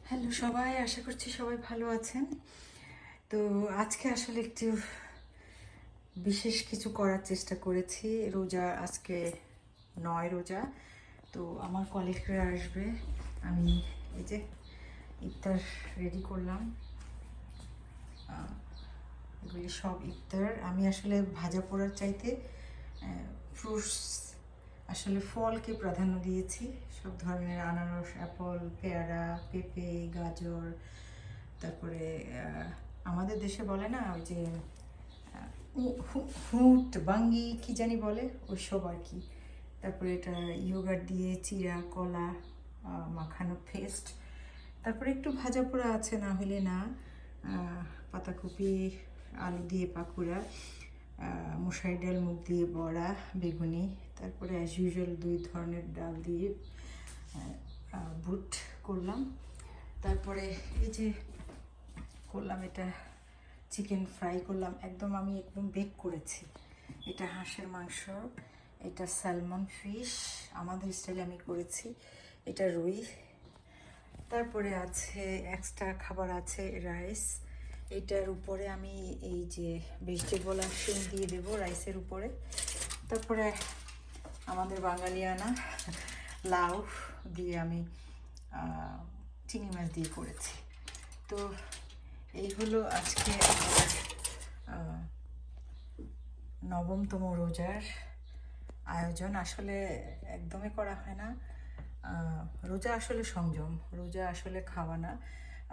Hello সবাই, আশা করছি সবাই ভালো আছেন। তো আজকে আসলে একটু বিশেষ কিছু করার চেষ্টা করেছি। রোজা আজকে 9 রোজা। তো আমার কলিগরা আসবে, আমি এই যে ইফতার রেডি করলাম। এগুলি সব ইফতার। আমি আসলে ভাজা পোড়ার চাইতে ফ্রুটস, আসলে ফলকে প্রাধান্য দিয়েছি। সব ধরনের আনারস, অ্যাপল, পেয়ারা, পেঁপে, গাজর, তারপরে আমাদের দেশে বলে না ওই যে হুট বাঙ্গি কি জানি বলে, ওই সব আর কি। তারপরে এটা ইয়োগার্ট দিয়ে চিরা, কলা মাখানো পেস্ট, তারপরে একটু ভাজা পোড়া আছে, না হলে না। পাতাকপি, আলু দিয়ে পাকুড়া, মশারি ডাল, মুগ দিয়ে বড়া, বেগুনি, তারপরে অ্যাজ ইউজুয়াল 2 ধরনের ডাল দিয়ে বুট করলাম। তারপরে এই যে করলাম এটা চিকেন ফ্রাই করলাম, আমি একদম বেক করেছি। এটা হাঁসের মাংস, এটা স্যালমন ফিশ, আমাদের স্টাইলে আমি করেছি। এটা রুই। তারপরে আছে এক্সট্রা খাবার আছে রাইস। এটার উপরে আমি এই যে ভেজিটেবল আর শিম দিয়ে দেবো রাইসের উপরে। তারপরে আমাদের বাঙালিয়ানা লাউ দিয়ে আমি চিংড়ি মাছ দিয়ে করেছি। তো এই হলো আজকে আমার 9তম রোজার আয়োজন। আসলে একদমই করা হয় না। রোজা আসলে সংযম, রোজা আসলে খাওয়া না।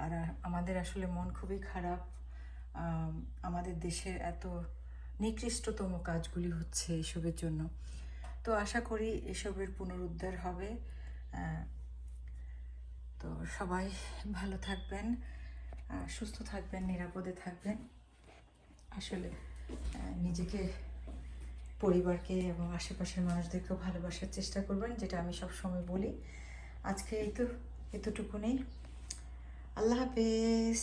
আর আমাদের আসলে মন খুবই খারাপ। আমাদের দেশের এত নিকৃষ্টতম কাজগুলি হচ্ছে এসবের জন্য। তো আশা করি এসবের পুনরুদ্ধার হবে। তো সবাই ভালো থাকবেন, সুস্থ থাকবেন, নিরাপদে থাকবেন। আসলে নিজেকে, পরিবারকে এবং আশেপাশের মানুষদেরকেও ভালোবাসার চেষ্টা করবেন, যেটা আমি সব সময় বলি। আজকে এই তো এতটুকুনি। আল্লাহ হাফেজ।